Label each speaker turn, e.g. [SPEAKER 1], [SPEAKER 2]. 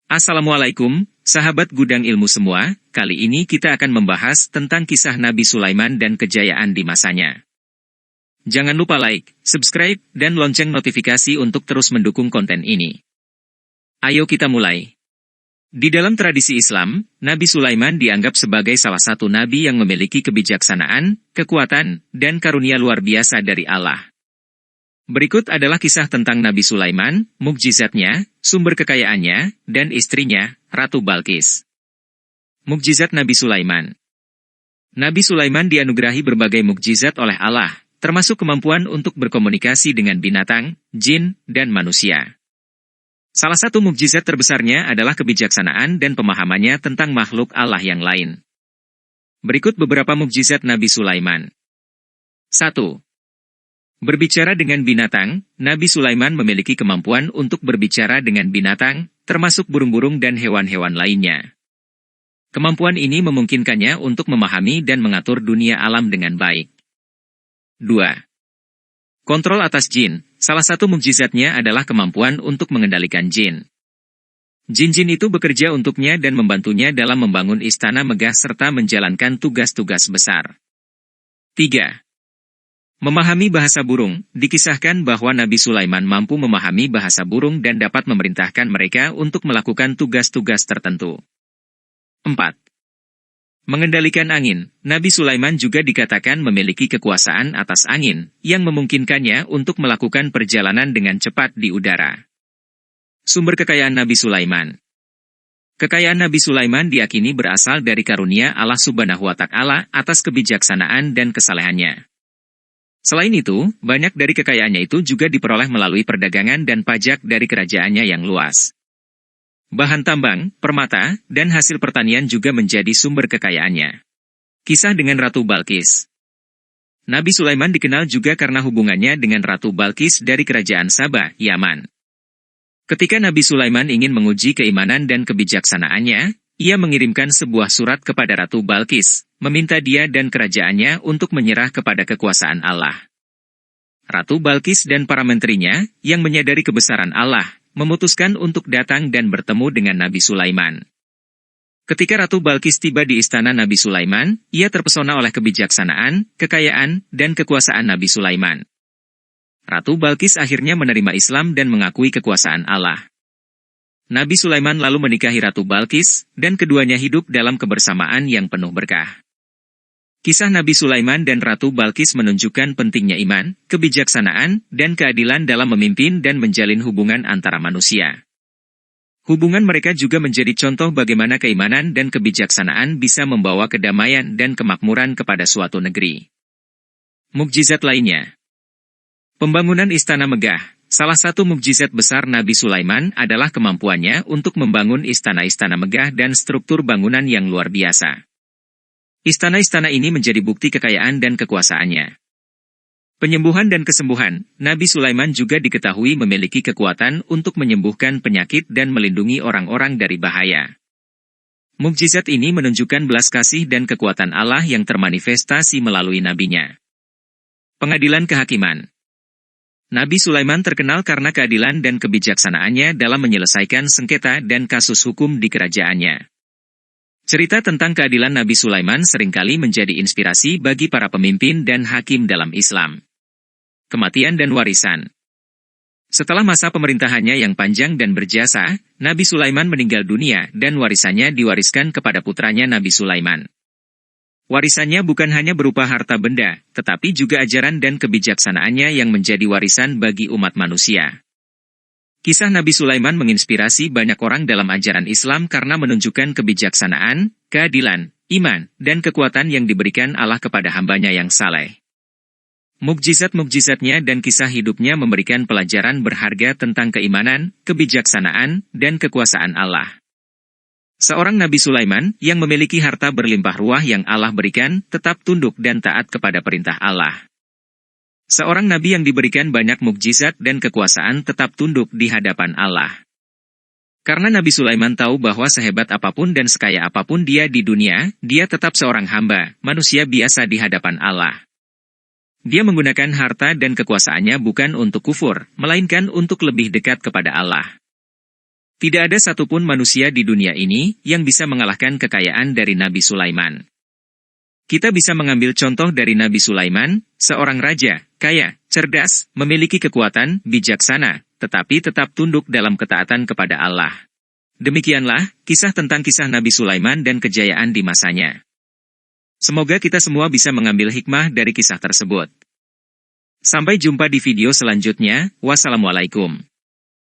[SPEAKER 1] Assalamualaikum, sahabat gudang ilmu semua. Kali ini kita akan membahas tentang kisah Nabi Sulaiman dan kejayaan di masanya. Jangan lupa like, subscribe, dan lonceng notifikasi untuk terus mendukung konten ini. Ayo kita mulai. Di dalam tradisi Islam, Nabi Sulaiman dianggap sebagai salah satu nabi yang memiliki kebijaksanaan, kekuatan, dan karunia luar biasa dari Allah. Berikut adalah kisah tentang Nabi Sulaiman, mukjizatnya, sumber kekayaannya, dan istrinya, Ratu Balqis. Mukjizat Nabi Sulaiman. Nabi Sulaiman dianugerahi berbagai mukjizat oleh Allah, termasuk kemampuan untuk berkomunikasi dengan binatang, jin, dan manusia. Salah satu mukjizat terbesarnya adalah kebijaksanaan dan pemahamannya tentang makhluk Allah yang lain. Berikut beberapa mukjizat Nabi Sulaiman. 1. Berbicara dengan binatang, Nabi Sulaiman memiliki kemampuan untuk berbicara dengan binatang, termasuk burung-burung dan hewan-hewan lainnya. Kemampuan ini memungkinkannya untuk memahami dan mengatur dunia alam dengan baik. 2. Kontrol atas jin. Salah satu mukjizatnya adalah kemampuan untuk mengendalikan jin. Jin-jin itu bekerja untuknya dan membantunya dalam membangun istana megah serta menjalankan tugas-tugas besar. 3. Memahami bahasa burung. Dikisahkan bahwa Nabi Sulaiman mampu memahami bahasa burung dan dapat memerintahkan mereka untuk melakukan tugas-tugas tertentu. 4. Mengendalikan angin. Nabi Sulaiman juga dikatakan memiliki kekuasaan atas angin, yang memungkinkannya untuk melakukan perjalanan dengan cepat di udara. Sumber kekayaan Nabi Sulaiman. Kekayaan Nabi Sulaiman diyakini berasal dari karunia Allah Subhanahu wa Ta'ala atas kebijaksanaan dan kesalehannya. Selain itu, banyak dari kekayaannya itu juga diperoleh melalui perdagangan dan pajak dari kerajaannya yang luas. Bahan tambang, permata, dan hasil pertanian juga menjadi sumber kekayaannya. Kisah dengan Ratu Balqis. Nabi Sulaiman dikenal juga karena hubungannya dengan Ratu Balqis dari kerajaan Sabah, Yaman. Ketika Nabi Sulaiman ingin menguji keimanan dan kebijaksanaannya, ia mengirimkan sebuah surat kepada Ratu Balqis, meminta dia dan kerajaannya untuk menyerah kepada kekuasaan Allah. Ratu Balqis dan para menterinya, yang menyadari kebesaran Allah, memutuskan untuk datang dan bertemu dengan Nabi Sulaiman. Ketika Ratu Balqis tiba di istana Nabi Sulaiman, ia terpesona oleh kebijaksanaan, kekayaan, dan kekuasaan Nabi Sulaiman. Ratu Balqis akhirnya menerima Islam dan mengakui kekuasaan Allah. Nabi Sulaiman lalu menikahi Ratu Balqis, dan keduanya hidup dalam kebersamaan yang penuh berkah. Kisah Nabi Sulaiman dan Ratu Balqis menunjukkan pentingnya iman, kebijaksanaan, dan keadilan dalam memimpin dan menjalin hubungan antara manusia. Hubungan mereka juga menjadi contoh bagaimana keimanan dan kebijaksanaan bisa membawa kedamaian dan kemakmuran kepada suatu negeri. Mukjizat lainnya. Pembangunan istana megah. Salah satu mukjizat besar Nabi Sulaiman adalah kemampuannya untuk membangun istana-istana megah dan struktur bangunan yang luar biasa. Istana-istana ini menjadi bukti kekayaan dan kekuasaannya. Penyembuhan dan kesembuhan. Nabi Sulaiman juga diketahui memiliki kekuatan untuk menyembuhkan penyakit dan melindungi orang-orang dari bahaya. Mukjizat ini menunjukkan belas kasih dan kekuatan Allah yang termanifestasi melalui nabinya. Pengadilan kehakiman. Nabi Sulaiman terkenal karena keadilan dan kebijaksanaannya dalam menyelesaikan sengketa dan kasus hukum di kerajaannya. Cerita tentang keadilan Nabi Sulaiman seringkali menjadi inspirasi bagi para pemimpin dan hakim dalam Islam. Kematian dan warisan. Setelah masa pemerintahannya yang panjang dan berjasa, Nabi Sulaiman meninggal dunia dan warisannya diwariskan kepada putranya Nabi Sulaiman. Warisannya bukan hanya berupa harta benda, tetapi juga ajaran dan kebijaksanaannya yang menjadi warisan bagi umat manusia. Kisah Nabi Sulaiman menginspirasi banyak orang dalam ajaran Islam karena menunjukkan kebijaksanaan, keadilan, iman, dan kekuatan yang diberikan Allah kepada hambanya yang saleh. Mukjizat-mukjizatnya dan kisah hidupnya memberikan pelajaran berharga tentang keimanan, kebijaksanaan, dan kekuasaan Allah. Seorang Nabi Sulaiman, yang memiliki harta berlimpah ruah yang Allah berikan, tetap tunduk dan taat kepada perintah Allah. Seorang Nabi yang diberikan banyak mukjizat dan kekuasaan tetap tunduk di hadapan Allah. Karena Nabi Sulaiman tahu bahwa sehebat apapun dan sekaya apapun dia di dunia, dia tetap seorang hamba, manusia biasa di hadapan Allah. Dia menggunakan harta dan kekuasaannya bukan untuk kufur, melainkan untuk lebih dekat kepada Allah. Tidak ada satupun manusia di dunia ini yang bisa mengalahkan kekayaan dari Nabi Sulaiman. Kita bisa mengambil contoh dari Nabi Sulaiman, seorang raja, kaya, cerdas, memiliki kekuatan, bijaksana, tetapi tetap tunduk dalam ketaatan kepada Allah. Demikianlah, kisah tentang kisah Nabi Sulaiman dan kejayaan di masanya. Semoga kita semua bisa mengambil hikmah dari kisah tersebut. Sampai jumpa di video selanjutnya, wassalamualaikum.